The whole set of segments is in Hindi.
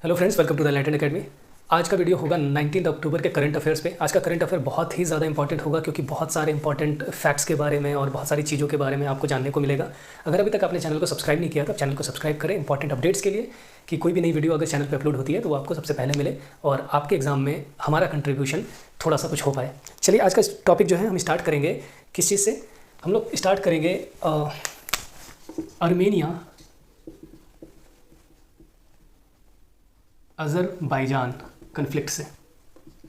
Hello friends, welcome to the Latin academy. आज का वीडियो होगा 19 अक्टूबर के करंट अफेयर्स पे। आज का करंट अफेयर बहुत ही ज़्यादा इंपॉर्टेंट होगा क्योंकि बहुत सारे इंपॉर्टेंट फैक्ट्स के बारे में और बहुत सारी चीज़ों के बारे में आपको जानने को मिलेगा। अगर अभी तक आपने चैनल को सब्सक्राइब नहीं किया तो चैनल को सब्सक्राइब करें इंपॉर्टेंट अपडेट्स के लिए, कि कोई भी नई वीडियो अगर चैनल पर अपलोड होती है तो वो आपको सबसे पहले मिले और आपके एग्जाम में हमारा कंट्रीब्यूशन थोड़ा सा कुछ हो पाए। चलिए, आज का टॉपिक जो है हम स्टार्ट करेंगे किस चीज़ से। हम लोग स्टार्ट करेंगे आर्मेनिया अज़रबैजान कन्फ्लिक्ट से।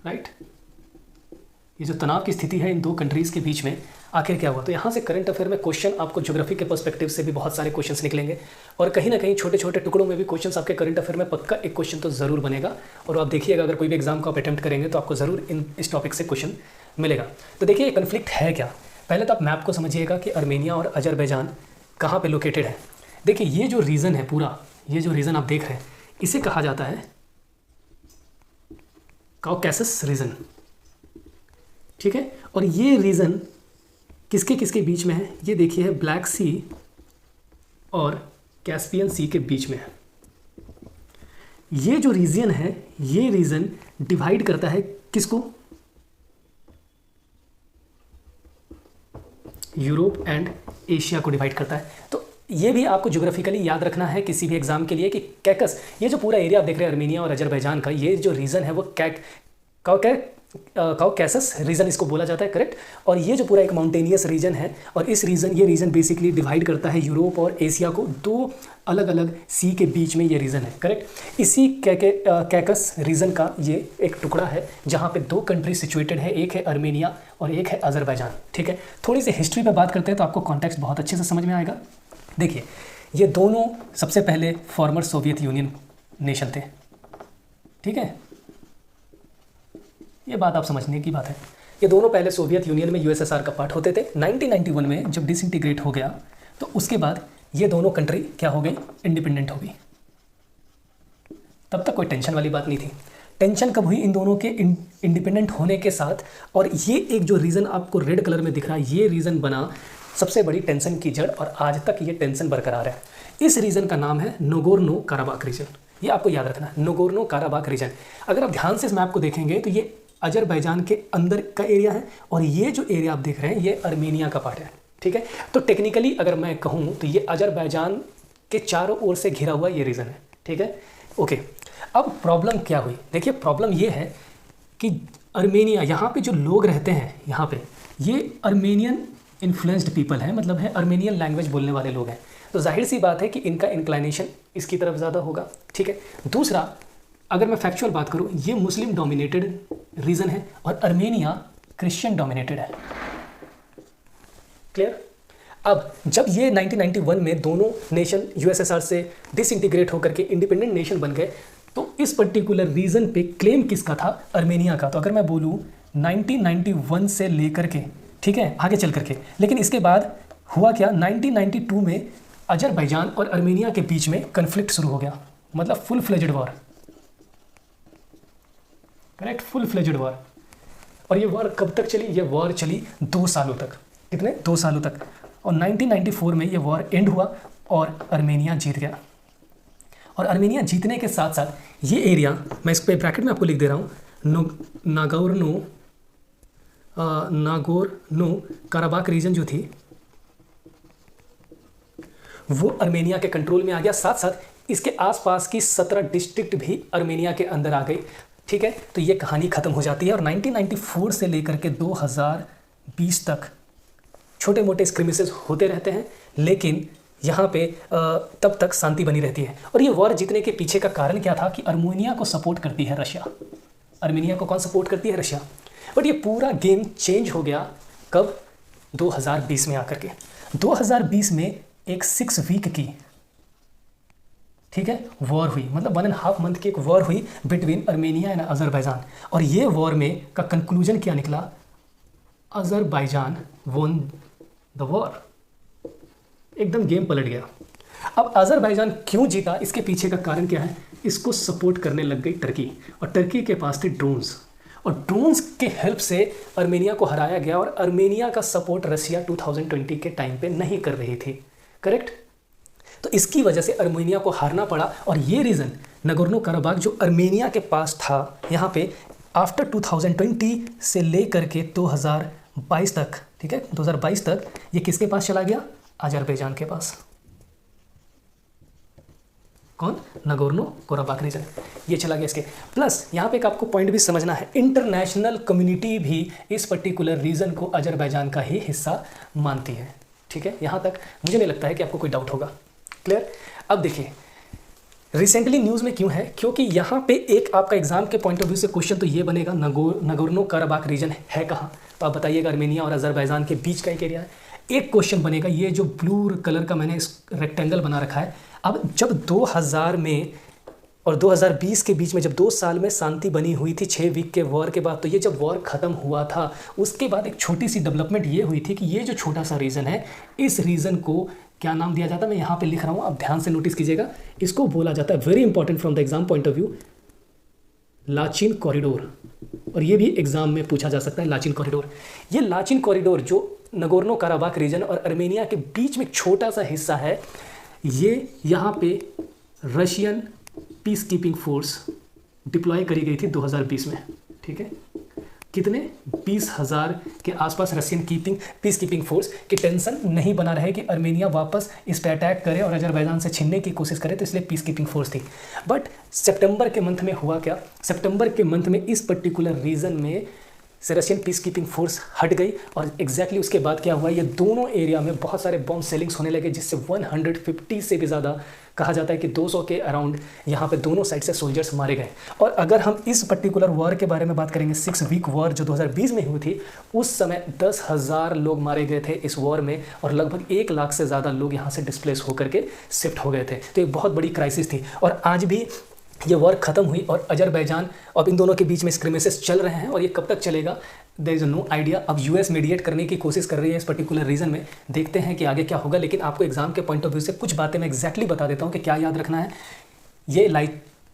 राइट, ये जो तनाव की स्थिति है इन दो कंट्रीज़ के बीच में, आखिर क्या हुआ। तो यहाँ से करंट अफेयर में क्वेश्चन आपको ज्योग्राफी के पर्सपेक्टिव से भी बहुत सारे क्वेश्चंस निकलेंगे और कहीं ना कहीं छोटे छोटे टुकड़ों में भी क्वेश्चंस आपके करंट अफेयर में पक्का एक क्वेश्चन तो ज़रूर बनेगा। और आप देखिएगा, अगर कोई भी एग्जाम को आप अटेम्प्ट करेंगे तो आपको ज़रूर इस टॉपिक से क्वेश्चन मिलेगा। तो देखिए, ये कन्फ्लिक्ट है क्या। पहले तो आप मैप को समझिएगा कि आर्मेनिया और अज़रबैजान कहाँ पर लोकेटेड है। देखिए, ये जो रीजन है पूरा, ये जो रीजन आप देख रहे हैं, इसे कहा जाता है कॉकेसस रीजन। ठीक है, और ये रीजन किसके किसके बीच में है, ये देखिए, है ब्लैक सी और कैस्पियन सी के बीच में है। ये जो रीजन है, ये रीजन डिवाइड करता है किसको, यूरोप एंड एशिया को डिवाइड करता है। तो ये भी आपको ज्योग्राफिकली याद रखना है किसी भी एग्जाम के लिए कि कैकस, ये जो पूरा एरिया आप देख रहे हैं आर्मेनिया और अजरबैजान का, ये जो रीजन है वो कॉकेसस रीजन इसको बोला जाता है। करेक्ट। और ये जो पूरा एक माउंटेनियस रीजन है और ये रीजन बेसिकली डिवाइड करता है यूरोप और एशिया को। दो अलग अलग सी के बीच में ये रीजन है। करेक्ट। इसी कैकस रीजन का ये एक टुकड़ा है जहाँ पे दो कंट्री सिचुएटेड है, एक है आर्मेनिया और एक है अजरबैजान। ठीक है, थोड़ी सी हिस्ट्री पे बात करते हैं तो आपको कॉन्टेक्स्ट बहुत अच्छे से समझ में आएगा। देखिए, ये दोनों सबसे पहले फॉर्मर सोवियत यूनियन नेशन थे। ठीक है, ये बात आप समझने की बात है। ये दोनों पहले सोवियत यूनियन में यूएसएसआर का पार्ट होते थे। 1991 में जब डिसइंटीग्रेट हो गया तो उसके बाद ये दोनों कंट्री क्या हो गई, इंडिपेंडेंट हो गई। तब तक कोई टेंशन वाली बात नहीं थी। टेंशन कब हुई, इन दोनों के इंडिपेंडेंट होने के साथ। और ये एक जो रीज़न आपको रेड कलर में दिख रहा है, ये रीज़न बना सबसे बड़ी टेंशन की जड़ और आज तक ये टेंशन बरकरार है। इस रीजन का नाम है नगोर्नो काराबाख रीजन। ये आपको याद रखना है, नगोर्नो काराबाख रीजन। अगर आप ध्यान से इस मैप को देखेंगे तो ये अजरबैजान के अंदर का एरिया है और ये जो एरिया आप देख रहे हैं ये आर्मेनिया का पार्ट है। ठीक है, तो टेक्निकली अगर मैं कहूँ तो ये अजरबैजान के चारों ओर से घिरा हुआ ये रीजन है। ठीक है, ओके। अब प्रॉब्लम क्या हुई, देखिए प्रॉब्लम ये है कि आर्मेनिया, यहाँ पे जो लोग रहते हैं यहाँ पे, ये आर्मेनियन इन्फ्लुएंस्ड पीपल है, मतलब है आर्मेनियन लैंग्वेज बोलने वाले लोग हैं। तो जाहिर सी बात है कि इनका इंक्लाइनेशन इसकी तरफ ज़्यादा होगा। ठीक है, दूसरा, अगर मैं फैक्चुअल बात करूँ, ये मुस्लिम डोमिनेटेड रीजन है और आर्मेनिया क्रिश्चियन डोमिनेटेड है। क्लियर। अब जब ये 1991 में दोनों नेशन यूएसएसआर से डिसइंटीग्रेट होकर के इंडिपेंडेंट नेशन बन गए तो इस पर्टिकुलर रीजन पे क्लेम किसका था, आर्मेनिया का। तो अगर मैं बोलूँ 1991 से लेकर के, ठीक है, आगे चल करके, लेकिन इसके बाद हुआ क्या, 1992 में अजरबैजान और आर्मेनिया के बीच में कन्फ्लिक्ट शुरू हो गया, मतलब full fledged war. Correct, full fledged war. और ये वॉर कब तक चली, ये वॉर चली 2 सालों तक। कितने, 2 सालों तक। और 1994 में ये वॉर एंड हुआ और आर्मेनिया जीत गया। और आर्मेनिया जीतने के साथ साथ ये एरिया, मैं इस पे ब्रैकेट में आपको लिख दे रहा हूँ, नागोर्नो काराबाख रीजन जो थी वो आर्मेनिया के कंट्रोल में आ गया। साथ साथ इसके आसपास की 17 डिस्ट्रिक्ट भी आर्मेनिया के अंदर आ गई। ठीक है, तो ये कहानी खत्म हो जाती है और 1994 से लेकर के 2020 तक छोटे मोटे स्क्रिमिसेस होते रहते हैं, लेकिन यहाँ पे तब तक शांति बनी रहती है। और ये वॉर जीतने के पीछे का कारण क्या था कि आर्मेनिया को सपोर्ट करती है रशिया। आर्मेनिया को कौन सपोर्ट करती है, रशिया। बट ये पूरा गेम चेंज हो गया कब, 2020 में आकर के। 2020 में एक 6 वीक की, ठीक है, वॉर हुई, मतलब 1.5 मंथ की एक वॉर हुई बिटवीन आर्मेनिया एंड अजरबैजान। और ये वॉर में का कंक्लूजन क्या निकला, अजरबैजान वोन द वॉर। एकदम गेम पलट गया। अब अजरबैजान क्यों जीता, इसके पीछे का कारण क्या है, इसको सपोर्ट करने लग गई टर्की। और टर्की के पास थे ड्रोन्स, और ड्रोन्स के हेल्प से आर्मेनिया को हराया गया। और आर्मेनिया का सपोर्ट रशिया 2020 के टाइम पे नहीं कर रही थी। करेक्ट। तो इसकी वजह से अर्मेनिया को हारना पड़ा। और ये रीज़न नगोर्नो कराबाख जो अर्मेनिया के पास था यहाँ पे आफ्टर 2020 से ले करके 2022 तक, ठीक है, 2022 तक ये किसके पास चला गया? अजरबैजान के पास। कौन? नगोर्नो कराबाख रीजन, ये चला गया इसके। प्लस यहाँ पे एक आपको पॉइंट भी समझना है, इंटरनेशनल कम्युनिटी भी इस पर्टिकुलर रीजन को अजरबैजान का ही हिस्सा मानती है, ठीक है। यहाँ तक मुझे नहीं लगता है कि आपको कोई डाउट होगा। क्लियर? अब देखिए रिसेंटली न्यूज़ में क्यों है, क्योंकि यहाँ पे एक आपका एग्जाम के पॉइंट ऑफ व्यू से क्वेश्चन तो ये बनेगा, नगोर्नो कराबाख रीजन है कहाँ? तो आप बताइएगा अर्मेनिया और अजरबैजान के बीच का एक एरिया है। एक क्वेश्चन बनेगा, ये जो ब्लू कलर का मैंने इस रेक्टेंगल बना रखा है, अब जब 2000 में और 2020 के बीच में जब 2 साल में शांति बनी हुई थी 6 वीक के वॉर के बाद, तो ये जब वॉर ख़त्म हुआ था उसके बाद एक छोटी सी डेवलपमेंट ये हुई थी कि ये जो छोटा सा रीजन है, इस रीजन को क्या नाम दिया जाता है? मैं यहाँ पे लिख रहा हूँ, आप ध्यान से नोटिस कीजिएगा। इसको बोला जाता है, very important from the exam point of view, Lachin corridor. और ये भी एग्जाम में पूछा जा सकता है, लाचिन कॉरिडोर। ये लाचिन कॉरिडोर जो नगोर्नो कराबाख रीजन और अर्मेनिया के बीच में एक छोटा सा हिस्सा है, ये यहाँ पे Russian peace keeping force deploy करी गई थी 2020 में, ठीक है। कितने? 20,000 के आसपास रशियन पीस कीपिंग फोर्स की टेंशन नहीं बना रहे कि अर्मेनिया वापस इस पर अटैक करे और अजरबैजान से छीनने की कोशिश करे, तो इसलिए पीस कीपिंग फोर्स थी। बट सितंबर के मंथ में हुआ क्या? सितंबर के मंथ में इस पर्टिकुलर रीजन में से रशियन पीस कीपिंग फोर्स हट गई और एग्जैक्टली उसके बाद क्या हुआ, ये दोनों एरिया में बहुत सारे बॉम्ब सेलिंग्स होने लगे, जिससे 150 से भी ज़्यादा, कहा जाता है कि 200 के अराउंड यहाँ पे दोनों साइड से सोल्जर्स मारे गए। और अगर हम इस पर्टिकुलर वॉर के बारे में बात करेंगे, 6 वीक वॉर जो 2020 में हुई थी, उस समय 10,000 लोग मारे गए थे इस वॉर में और लगभग 1 लाख से ज़्यादा लोग यहाँ से डिस्प्लेस होकर के शिफ्ट हो गए थे। तो एक बहुत बड़ी क्राइसिस थी। और आज भी ये वॉर ख़त्म हुई और अजरबैजान, अब इन दोनों के बीच में स्क्रिमेसेस चल रहे हैं और ये कब तक चलेगा देयर इज़ नो आइडिया। अब यूएस मीडिएट करने की कोशिश कर रही है इस पर्टिकुलर रीजन में, देखते हैं कि आगे क्या होगा। लेकिन आपको एग्जाम के पॉइंट ऑफ व्यू से कुछ बातें मैं एग्जैक्टली बता देता हूँ कि क्या याद रखना है। ये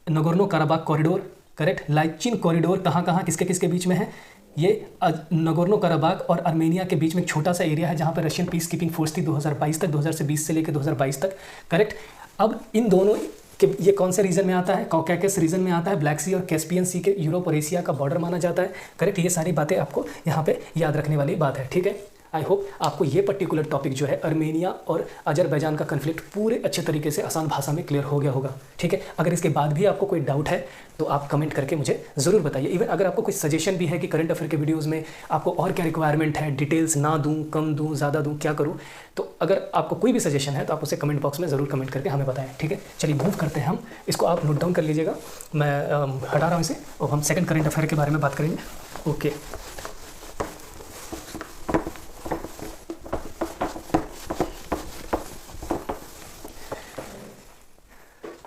Nagorno Karabakh corridor, correct, Lachin corridor कहाँ कहाँ किसके किसके बीच में है? ये नगोर्नो कराबाख और अर्मेनिया के बीच में एक छोटा सा एरिया है जहाँ पर रशियन पीस कीपिंग फोर्स थी 2022 तक, 2020 से लेकर 2022 तक, करेक्ट। अब इन दोनों कि ये कौन से रीजन में आता है? कॉकेकस रीजन में आता है, ब्लैक सी और कैस्पियन सी के यूरोप और एशिया का बॉर्डर माना जाता है, करेक्ट। ये सारी बातें आपको यहाँ पे याद रखने वाली बात है, ठीक है। आई होप आपको ये पर्टिकुलर टॉपिक जो है अर्मेनिया और अजरबैजान का कन्फ्लिक्ट पूरे अच्छे तरीके से आसान भाषा में क्लियर हो गया होगा, ठीक है। अगर इसके बाद भी आपको कोई डाउट है तो आप कमेंट करके मुझे ज़रूर बताइए। इवन अगर आपको कोई सजेशन भी है कि करंट अफेयर के वीडियोस में आपको और क्या रिक्वायरमेंट है, डिटेल्स ना दूं, कम दूं, ज़्यादा दूं, क्या करूं, तो अगर आपको कोई भी सजेशन है तो आप उसे कमेंट बॉक्स में ज़रूर कमेंट करके हमें बताएं, ठीक है। चलिए मूव करते हैं हम, इसको आप नोट डाउन कर लीजिएगा, मैं हटा रहा हूँ इसे और हम सेकंड करंट अफेयर के बारे में बात करेंगे। ओके,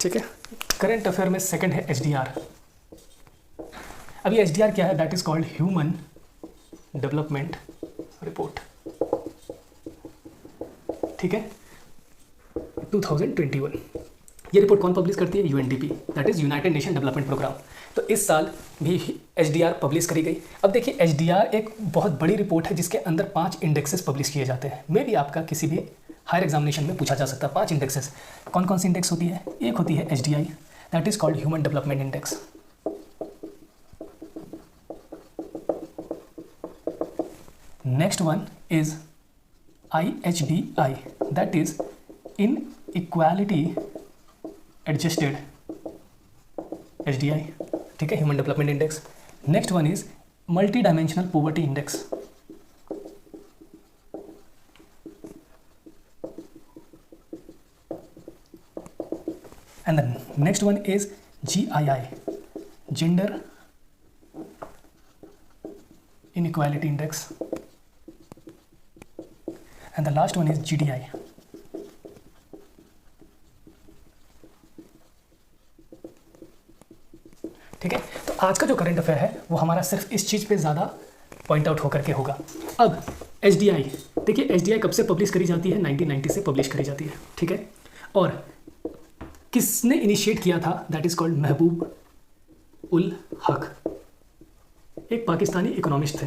ठीक है। करंट अफेयर में सेकंड है HDR। अब ये HDR क्या है? That is called human development report, ठीक है, 2021। ये रिपोर्ट कौन पब्लिश करती है? UNDP, that is United Nation Development Programme. तो इस साल भी HDR पब्लिश करी गई। अब देखिए HDR एक बहुत बड़ी रिपोर्ट है जिसके अंदर 5 इंडेक्सेस पब्लिश किए जाते हैं। मे भी आपका किसी भी हायर एग्जामिनेशन में पूछा जा सकता है। 5 इंडेक्सेस कौन कौन सी इंडेक्स होती है? एक होती है HDI, that is called human development index. Next one is IHDI, that is in equality adjusted HDI, ठीक है, human development index. Next one is multi dimensional poverty index. And the next one is GII, Gender Inequality Index, and the last one is GDI. ठीक है, तो आज का जो करंट अफेयर है वो हमारा सिर्फ इस चीज़ पे ज़्यादा पॉइंट आउट होकर के होगा। अब HDI, देखिए HDI कब से पब्लिश करी जाती है? 1990 से पब्लिश करी जाती है, ठीक है। और किसने इनिशिएट किया था? दैट इज कॉल्ड महबूब उल हक, एक पाकिस्तानी इकोनॉमिस्ट थे।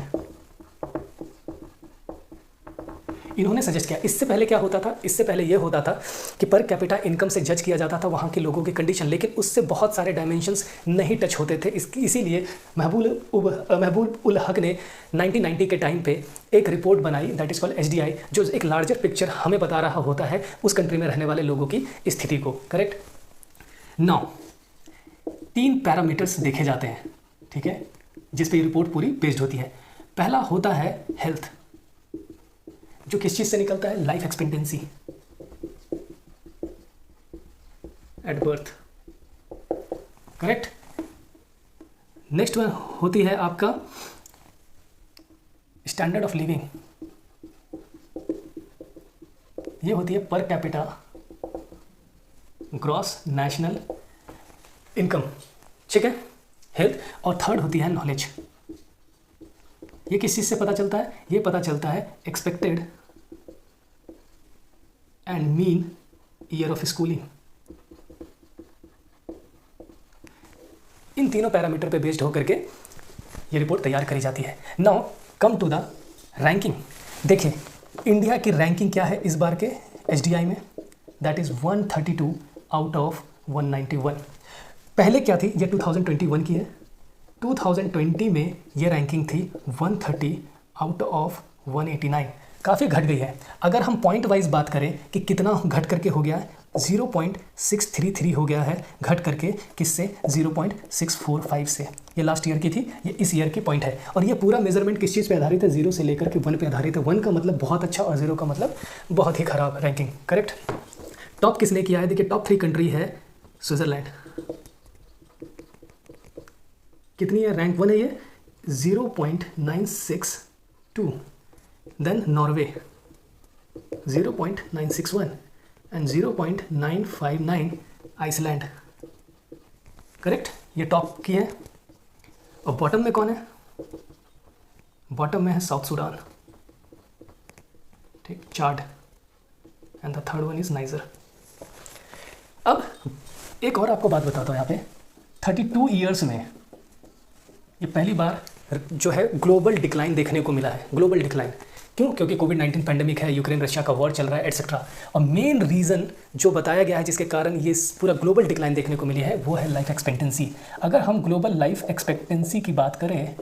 इन्होंने सजेस्ट किया। इससे पहले क्या होता था, इससे पहले ये होता था कि पर कैपिटा इनकम से जज किया जाता था वहाँ के लोगों की कंडीशन, लेकिन उससे बहुत सारे डायमेंशंस नहीं टच होते थे। इसीलिए महबूब उल हक ने 1990 के टाइम पे एक रिपोर्ट बनाई, दैट इज़ कॉल्ड HDI, जो एक लार्जर पिक्चर हमें बता रहा होता है उस कंट्री में रहने वाले लोगों की स्थिति को। करेक्ट। नाउ 3 पैरामीटर्स देखे जाते हैं, ठीक है, जिस पे ये रिपोर्ट पूरी बेस्ड होती है। पहला होता है हेल्थ, जो किस चीज़ से निकलता है, life expectancy at birth. Correct. Next one होती है आपका स्टैंडर्ड ऑफ लिविंग, ये होती है per capita gross national income, ठीक है, हेल्थ। और थर्ड होती है नॉलेज। ये किस चीज़ से पता चलता है, ये पता चलता है expected and mean year of schooling. इन तीनों पैरामीटर पे बेस्ड होकर के ये रिपोर्ट तैयार करी जाती है। Now come to the ranking. देखिए इंडिया की रैंकिंग क्या है इस बार के HDI में, दैट इज़ 132 आउट ऑफ 191। पहले क्या थी, ये 2021 की है। 2020 में ये रैंकिंग थी 130 आउट ऑफ 189, काफ़ी घट गई है। अगर हम पॉइंट वाइज बात करें कि कितना घट करके हो गया है, 0.633 हो गया है घट करके, किससे, 0.645 से। ये लास्ट ईयर की थी, ये इस ईयर की पॉइंट है। और ये पूरा मेजरमेंट किस चीज़ पे आधारित है, 0 से लेकर के 1 पे आधारित है। 1 का मतलब बहुत अच्छा और 0 का मतलब बहुत ही खराब रैंकिंग। करेक्ट। टॉप किसने किया है, देखिए टॉप 3 कंट्री है स्विट्ज़रलैंड, कितनी है, रैंक 1 है ये, 0.962। Then Norway 0.961 and 0.959 Iceland. Correct, ये टॉप की है। और बॉटम में कौन है, बॉटम में है साउथ सूडान, ठीक, Chad, and the third one is Niger. अब एक और आपको बात बताता हूँ, यहाँ पे 32 ईयर्स में ये पहली बार जो है ग्लोबल डिक्लाइन देखने को मिला है। ग्लोबल डिक्लाइन क्यों, क्योंकि कोविड-19 पैंडेमिक है, यूक्रेन रशिया का वॉर चल रहा है, एटसेट्रा। और मेन रीज़न जो बताया गया है जिसके कारण ये पूरा ग्लोबल डिक्लाइन देखने को मिली है, वो है लाइफ एक्सपेक्टेंसी। अगर हम ग्लोबल लाइफ एक्सपेक्टेंसी की बात करें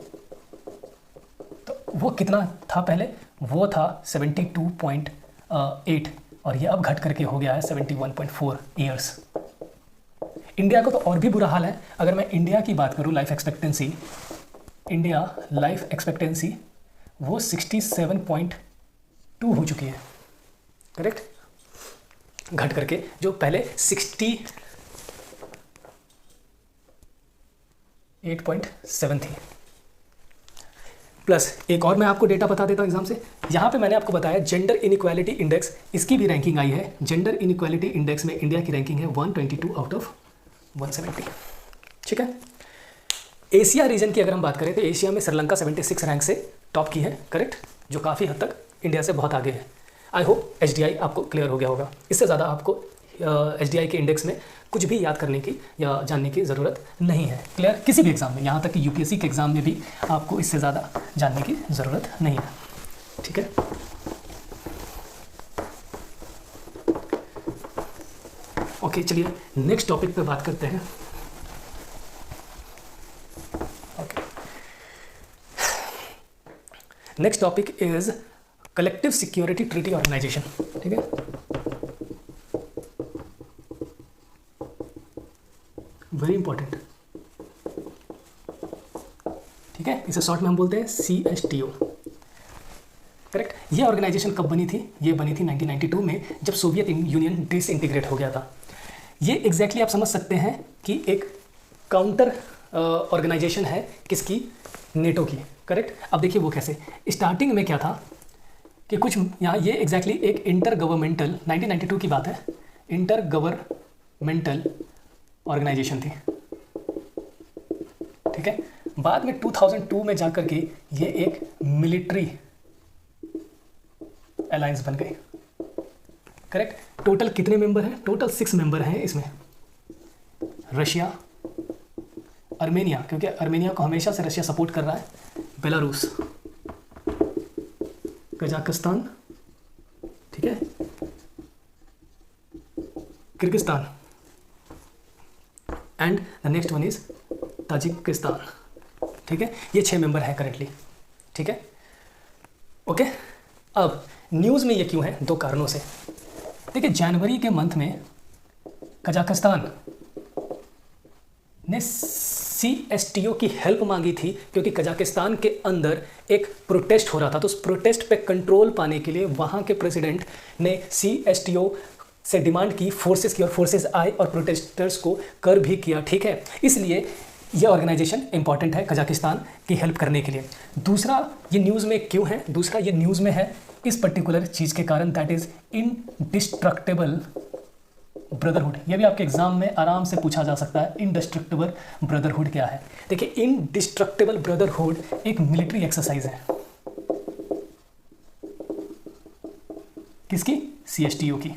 तो वो कितना था पहले, वो था 72.8 और ये अब घट करके हो गया है 71.4 ईयर्स। इंडिया को तो और भी बुरा हाल है। अगर मैं इंडिया की बात करूँ, life expectancy, India life expectancy वो 67.2 हो चुकी है। करेक्ट, घट करके जो पहले 68.7 थी। प्लस एक और मैं आपको डेटा बता देता हूँ एग्जाम से। यहाँ पे मैंने आपको बताया जेंडर इनइक्वालिटी इंडेक्स, इसकी भी रैंकिंग आई है। जेंडर इनइक्वालिटी इंडेक्स में इंडिया की रैंकिंग है 122 आउट ऑफ 170, ठीक है। एशिया रीजन की अगर हम बात करें तो एशिया में श्रीलंका 76 रैंक से टॉप की है। करेक्ट, जो काफ़ी हद तक इंडिया से बहुत आगे है। आई होप HDI आपको क्लियर हो गया होगा। इससे ज़्यादा आपको HDI के इंडेक्स में कुछ भी याद करने की या जानने की ज़रूरत नहीं है। क्लियर, किसी भी एग्ज़ाम में, यहाँ तक कि UPSC के एग्ज़ाम में भी आपको इससे ज़्यादा जानने की ज़रूरत नहीं है, ठीक है। ओके, चलिए नेक्स्ट टॉपिक पे बात करते हैं। Next topic is Collective Security Treaty Organisation, ठीक है। वेरी इंपॉर्टेंट, ठीक है। इसे शॉर्ट में हम बोलते हैं CSTO। करेक्ट, ये ऑर्गेनाइजेशन कब बनी थी, ये बनी थी 1992 में, जब सोवियत यूनियन डिसइंटीग्रेट हो गया था। ये एग्जैक्टली आप समझ सकते हैं कि एक काउंटर ऑर्गेनाइजेशन है किसकी, नेटो की। करेक्ट, अब देखिए वो कैसे, स्टार्टिंग में क्या था कि कुछ यहाँ ये एग्जैक्टली एक इंटर गवर्नमेंटल, 1992 की बात है, इंटर गवर्नमेंटल ऑर्गेनाइजेशन थी, ठीक है। बाद में 2002 में जाकर के ये एक मिलिट्री अलायंस बन गई। करेक्ट, टोटल कितने मेंबर हैं, टोटल 6 मेंबर हैं इसमें। रशिया, अर्मेनिया, क्योंकि अर्मेनिया को हमेशा से रशिया सपोर्ट कर रहा है, बेलारूस, कजाकिस्तान, ठीक है, Kyrgyzstan, and the next one is Tajikistan. ठीक है, ये 6 मेंबर हैं करेंटली। ठीक है, ओके। अब न्यूज़ में ये क्यों है, 2 कारणों से। देखिए, जनवरी के मंथ में कजाकिस्तान ने CSTO की हेल्प मांगी थी, क्योंकि कजाकिस्तान के अंदर एक प्रोटेस्ट हो रहा था। तो उस प्रोटेस्ट पे कंट्रोल पाने के लिए वहाँ के प्रेसिडेंट ने CSTO से डिमांड की फोर्सेस की, और फोर्सेस आए और प्रोटेस्टर्स को कर भी किया। ठीक है, इसलिए यह ऑर्गेनाइजेशन इंपॉर्टेंट है कजाकिस्तान की हेल्प करने के लिए। दूसरा, ये न्यूज़ में क्यों है, दूसरा ये न्यूज़ में है इस पर्टिकुलर चीज़ के कारण, दैट इज़ इनडिस्ट्रक्टेबल ब्रदरहुड। ये भी आपके एग्जाम में आराम से पूछा जा सकता है, इनडिस्ट्रक्टेबल ब्रदरहुड क्या है। देखिए, इनडिस्ट्रक्टेबल ब्रदरहुड एक मिलिट्री एक्सरसाइज है। किसकी? CSTO की।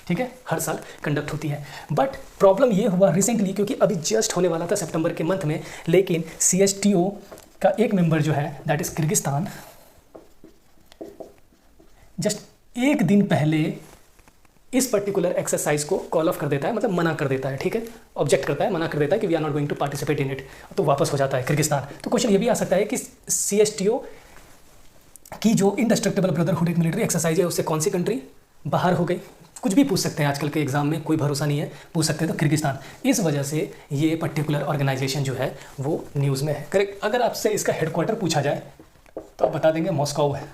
ठीक है, हर साल कंडक्ट होती है। बट प्रॉब्लम ये हुआ रिसेंटली, क्योंकि अभी जस्ट होने वाला था सितंबर के मंथ में, लेकिन CSTO का एक मेंबर जो है दैट इज किर्गिस्तान, जस्ट एक दिन पहले इस पर्टिकुलर एक्सरसाइज को कॉल ऑफ कर देता है, मतलब मना कर देता है। ठीक है, ऑब्जेक्ट करता है, मना कर देता है कि we are not going to participate in it, तो वापस हो जाता है किर्गिस्तान। तो क्वेश्चन ये भी आ सकता है कि CSTO की जो इनडिस्ट्रक्टेबल ब्रदरहुड एक मिलिट्री एक्सरसाइज है, उससे कौन सी कंट्री बाहर हो गई। कुछ भी पूछ सकते हैं, आजकल के एग्जाम में कोई भरोसा नहीं है, पूछ सकते हैं। तो किर्गिस्तान, इस वजह से ये पर्टिकुलर ऑर्गेनाइजेशन जो है वो न्यूज़ में है। करेक्ट। अगर आपसे इसका हेडक्वार्टर पूछा जाए तो आप बता देंगे मॉस्को है,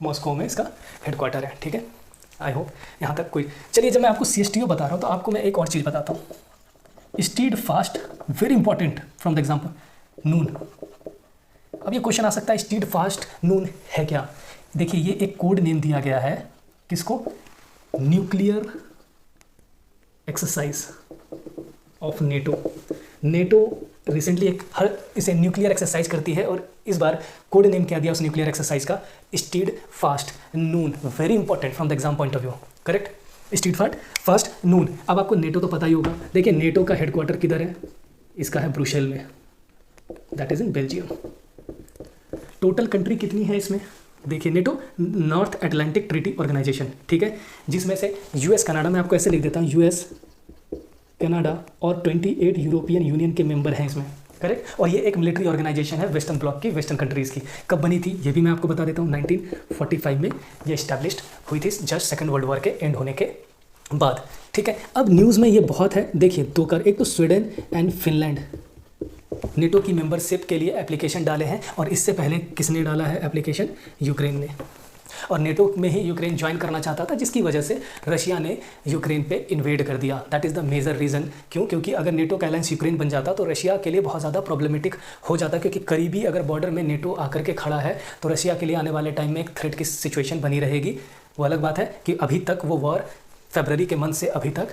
मॉस्को में इसका हेडक्वार्टर है। ठीक है, आई होप यहाँ तक कोई। चलिए, जब मैं आपको CSTO बता रहा हूँ तो आपको मैं एक और चीज़ बताता हूँ। Steadfast, very important from the example Noon. अब ये क्वेश्चन आ सकता है, स्टीड फास्ट नून है क्या। देखिए, ये एक कोड नेम दिया गया है किसको, nuclear exercise of NATO recently एक इसे न्यूक्लियर एक्सरसाइज करती है, और इस बार कोड नेम क्या दिया उस न्यूक्लियर एक्सरसाइज का, Steadfast Noon. Very important from the exam point of view. Correct, Steadfast Noon. अब आपको नेटो तो पता ही होगा। देखिए, नेटो का हेडक्वार्टर किधर है, इसका है ब्रुसेल में, that is in Belgium. Total country कितनी है इसमें, देखिए, NATO North Atlantic Treaty Organisation. ठीक है, जिसमें से US कनाडा, मैं आपको ऐसे लिख देता हूँ, US कनाडा और 28 यूरोपियन यूनियन के मेंबर हैं इसमें। करेक्ट, और ये एक मिलिट्री ऑर्गेनाइजेशन है वेस्टर्न ब्लॉक की, वेस्टर्न कंट्रीज़ की। कब बनी थी ये भी मैं आपको बता देता हूँ, 1945 में ये इस्टेब्लिश्ड हुई थी, जस्ट सेकेंड वर्ल्ड वॉर के एंड होने के बाद। ठीक है, अब न्यूज़ में ये बहुत है। देखिए, 2 कर, एक तो स्वीडन एंड फिनलैंड नेटो की मेंबरशिप के लिए एप्लीकेशन डाले हैं, और इससे पहले किसने डाला है एप्लीकेशन, यूक्रेन ने। और नेटो में ही यूक्रेन ज्वाइन करना चाहता था, जिसकी वजह से रशिया ने यूक्रेन पे इन्वेड कर दिया। That is the major reason. क्यों? क्योंकि अगर नेटो का अलायंस यूक्रेन बन जाता तो रशिया के लिए बहुत ज़्यादा प्रॉब्लमेटिक हो जाता, क्योंकि करीबी अगर बॉर्डर में नेटो आकर के खड़ा है तो रशिया के लिए आने वाले टाइम में एक थ्रेट की सिचुएशन बनी रहेगी। वो अलग बात है कि अभी तक वो वॉर फरवरी के मंथ से अभी तक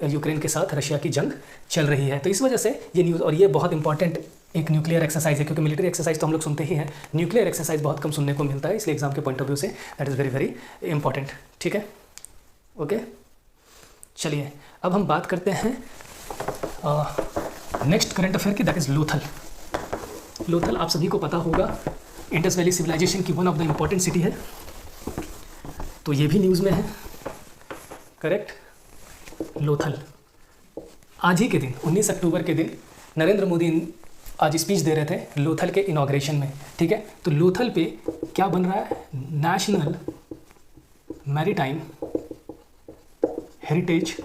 यूक्रेन के साथ रशिया की जंग चल रही है। तो इस वजह से ये न्यूज़, और ये बहुत इंपॉर्टेंट एक न्यूक्लियर एक्सरसाइज है, क्योंकि मिलिट्री एक्सरसाइज तो हम लोग सुनते ही हैं, न्यूक्लियर एक्सरसाइज बहुत कम सुनने को मिलता है, इसलिए एग्जाम के point of view say that is very very important. ठीक है, ओके। चलिए, अब हम बात करते हैं नेक्स्ट करंट अफेयर की, दैट इज़ लोथल। लोथल आप सभी को पता होगा, इंडस वैली सिविलाइजेशन की one of the important city है, तो ये भी न्यूज़ में है। करेक्ट, लोथल। आज ही के दिन 19 अक्टूबर के दिन नरेंद्र मोदी आज स्पीच दे रहे थे लोथल के इनॉग्रेशन में। ठीक है, तो लोथल पे क्या बन रहा है, नेशनल मैरीटाइम हेरिटेज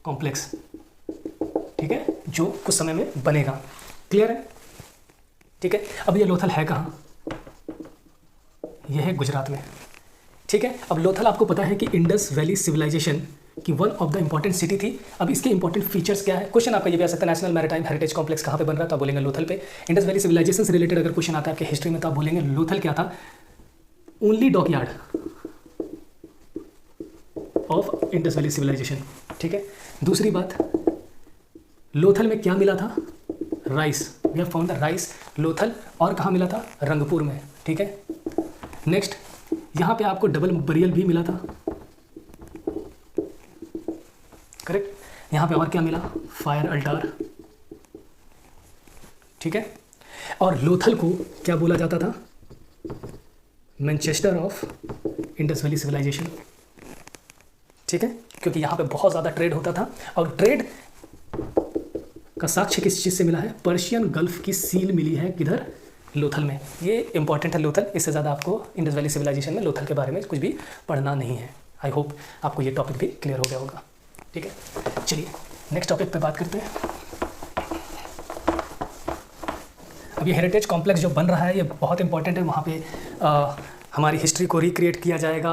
कॉम्प्लेक्स। ठीक है, जो कुछ समय में बनेगा। क्लियर है? ठीक है, अब ये लोथल है कहाँ, यह है गुजरात में। ठीक है, अब लोथल आपको पता है कि इंडस वैली सिविलाइजेशन की one of the important city थी। अब इसके इंपॉर्टेंट फीचर्स क्या है, क्वेश्चन आपका ये भी आ सकता है, नेशनल मैरीटाइम हेरिटेज कॉम्प्लेक्स कहाँ पे बन रहा है, तो आप बोलेंगे लोथल पे। इंडस वैली सिविलाइजेशन से रिलेटेड अगर क्वेश्चन आता है आपके हिस्ट्री में तो आप बोलेंगे लोथल क्या था, only dockyard of Indus Valley Civilisation. ठीक है, दूसरी बात, लोथल में क्या मिला था, rice. We have found the rice Lothal, और कहाँ मिला था, रंगपुर में। ठीक है, नेक्स्ट, यहाँ पे आपको डबल बरियल भी मिला था। करेक्ट, यहाँ पे और क्या मिला, फायर अल्टार। ठीक है, और लोथल को क्या बोला जाता था, Manchester of Indus Valley Civilisation. ठीक है, क्योंकि यहाँ पे बहुत ज़्यादा ट्रेड होता था। और ट्रेड का साक्ष्य किस चीज़ से मिला है? पर्शियन गल्फ की सील मिली है किधर? लोथल में। ये इंपॉर्टेंट है लोथल, इससे ज़्यादा आपको इंडस वैली सिविलाइजेशन में लोथल के बारे में कुछ भी पढ़ना नहीं है। आई होप आपको ये टॉपिक भी क्लियर हो गया होगा। ठीक है, चलिए नेक्स्ट टॉपिक पे बात करते हैं। अब ये हेरिटेज कॉम्प्लेक्स जो बन रहा है ये बहुत इंपॉर्टेंट है। वहाँ पे हमारी हिस्ट्री को रिक्रिएट किया जाएगा,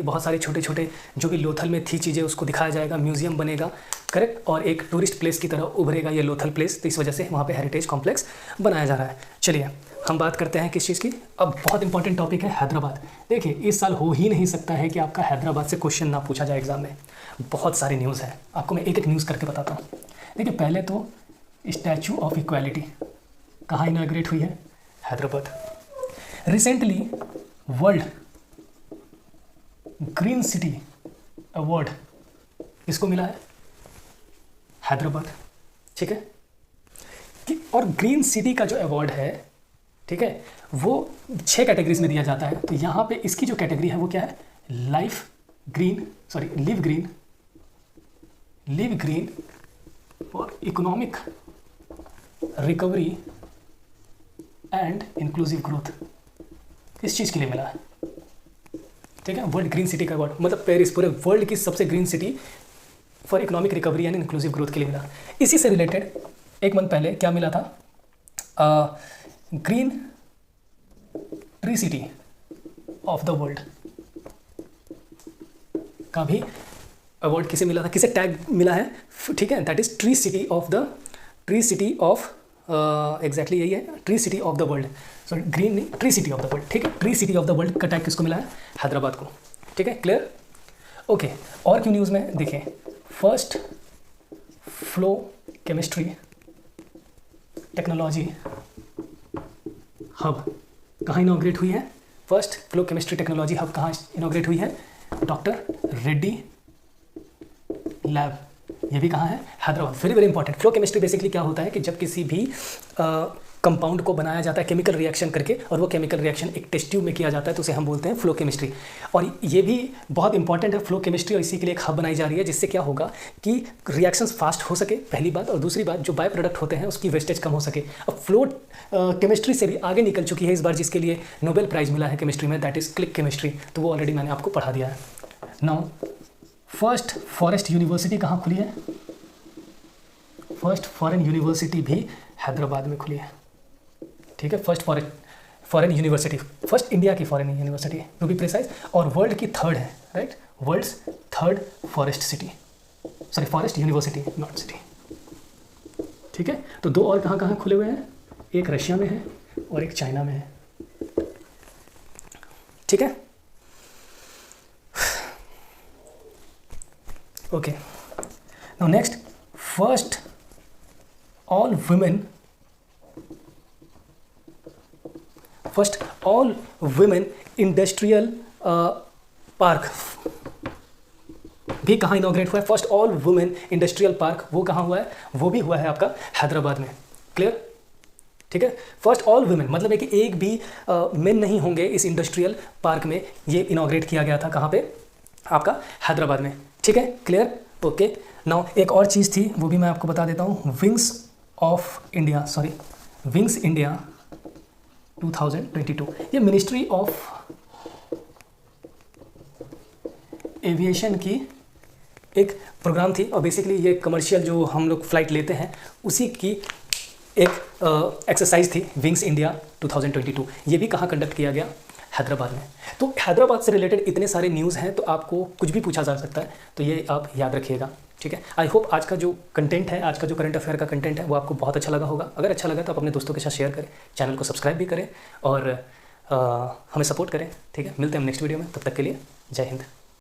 बहुत सारे छोटे छोटे जो भी लोथल में थी चीज़ें उसको दिखाया जाएगा, म्यूजियम बनेगा, करेक्ट, और एक टूरिस्ट प्लेस की तरह उभरेगा ये लोथल प्लेस। तो इस वजह से वहाँ पे हेरिटेज कॉम्प्लेक्स बनाया जा रहा है। चलिए हम बात करते हैं किस चीज़ की। अब बहुत इंपॉर्टेंट टॉपिक है हैदराबाद। देखिए इस साल हो ही नहीं सकता है कि आपका हैदराबाद से क्वेश्चन ना पूछा जाए एग्जाम में। बहुत सारी न्यूज़ है, आपको मैं एक एक न्यूज़ करके बताता हूँ। देखिए पहले तो स्टैचू ऑफ इक्वालिटी कहाँ इनॉग्रेट हुई है? Hyderabad. Recently world green city award किसको मिला है? हैदराबाद। ठीक है, और ग्रीन सिटी का जो अवार्ड है, ठीक है, वो 6 कैटेगरीज में दिया जाता है। तो यहाँ पे इसकी जो कैटेगरी है वो क्या है? लिव ग्रीन और economic recovery and inclusive growth. इस चीज़ के लिए मिला है। ठीक है, वर्ल्ड ग्रीन सिटी का अवार्ड, मतलब पेरिस पूरे वर्ल्ड की सबसे green city for economic recovery and inclusive growth के लिए मिला। इसी से रिलेटेड एक मंथ पहले क्या मिला था? Green tree city of the world का भी अवार्ड किसे मिला था? किसे टैग मिला है? ठीक है, that is tree city of exactly यही है, tree city of the world. Sorry green नहीं, tree city of the world. ठीक है, tree city of the world का टैग किसको मिला है? हैदराबाद को। ठीक है, क्लियर? ओके, और क्यों न्यूज़ में देखें, first flow chemistry technology hub कहाँ इनॉग्रेट हुई है? First flow chemistry technology hub कहाँ इनॉग्रेट हुई है? Doctor Reddy lab. ये भी कहाँ है? Hyderabad. Very very important. Flow chemistry basically क्या होता है कि जब किसी भी कंपाउंड को बनाया जाता है केमिकल रिएक्शन करके, और वो केमिकल रिएक्शन एक टेस्ट ट्यूब में किया जाता है, तो उसे हम बोलते हैं फ्लो केमिस्ट्री। और ये भी बहुत इंपॉर्टेंट है फ्लो केमिस्ट्री, और इसी के लिए एक हब बनाई जा रही है, जिससे क्या होगा कि रिएक्शंस फास्ट हो सके, पहली बात, और दूसरी बात जो बाय प्रोडक्ट होते हैं उसकी वेस्टेज कम हो सके। अब फ्लो केमिस्ट्री से भी आगे निकल चुकी है इस बार, जिसके लिए नोबेल प्राइज़ मिला है केमिस्ट्री में, दैट इज़ क्लिक केमिस्ट्री। तो वो ऑलरेडी मैंने आपको पढ़ा दिया है। नाउ फर्स्ट फॉरेस्ट यूनिवर्सिटी कहाँ खुली है? फर्स्ट फॉरेन यूनिवर्सिटी भी हैदराबाद में खुली है। ठीक है, first foreign university, first India की foreign university to be precise, और वर्ल्ड की थर्ड है, right, world's third forest city, sorry forest university not city. ठीक है, तो 2 और कहाँ कहाँ खुले हुए हैं? एक रशिया में है और एक चाइना में है। ठीक है, okay, now next, first all women industrial park भी कहाँ इनॉग्रेट हुआ है? First all women industrial park वो कहाँ हुआ है? वो भी हुआ है आपका हैदराबाद में। क्लियर? ठीक है, फर्स्ट ऑल वुमेन मतलब है कि एक भी मेन नहीं होंगे इस इंडस्ट्रियल पार्क में। ये इनॉग्रेट किया गया था कहाँ पे? आपका हैदराबाद में। ठीक है, क्लियर? ओके, नाउ एक और चीज़ थी वो भी मैं आपको बता देता हूँ। विंग्स इंडिया 2022, ये मिनिस्ट्री ऑफ एविएशन की एक प्रोग्राम थी, और बेसिकली ये कमर्शियल जो हम लोग फ्लाइट लेते हैं उसी की एक एक्सरसाइज थी, विंग्स इंडिया 2022। ये भी कहाँ कंडक्ट किया गया? हैदराबाद में। तो हैदराबाद से रिलेटेड इतने सारे न्यूज़ हैं, तो आपको कुछ भी पूछा जा सकता है, तो ये आप याद रखिएगा। ठीक है, आई होप आज का जो कंटेंट है, आज का जो करंट अफेयर का कंटेंट है, वो आपको बहुत अच्छा लगा होगा। अगर अच्छा लगा तो आप अपने दोस्तों के साथ शेयर करें, चैनल को सब्सक्राइब भी करें, और हमें सपोर्ट करें। ठीक है, मिलते हैं हम नेक्स्ट वीडियो में, तब तक के लिए जय हिंद।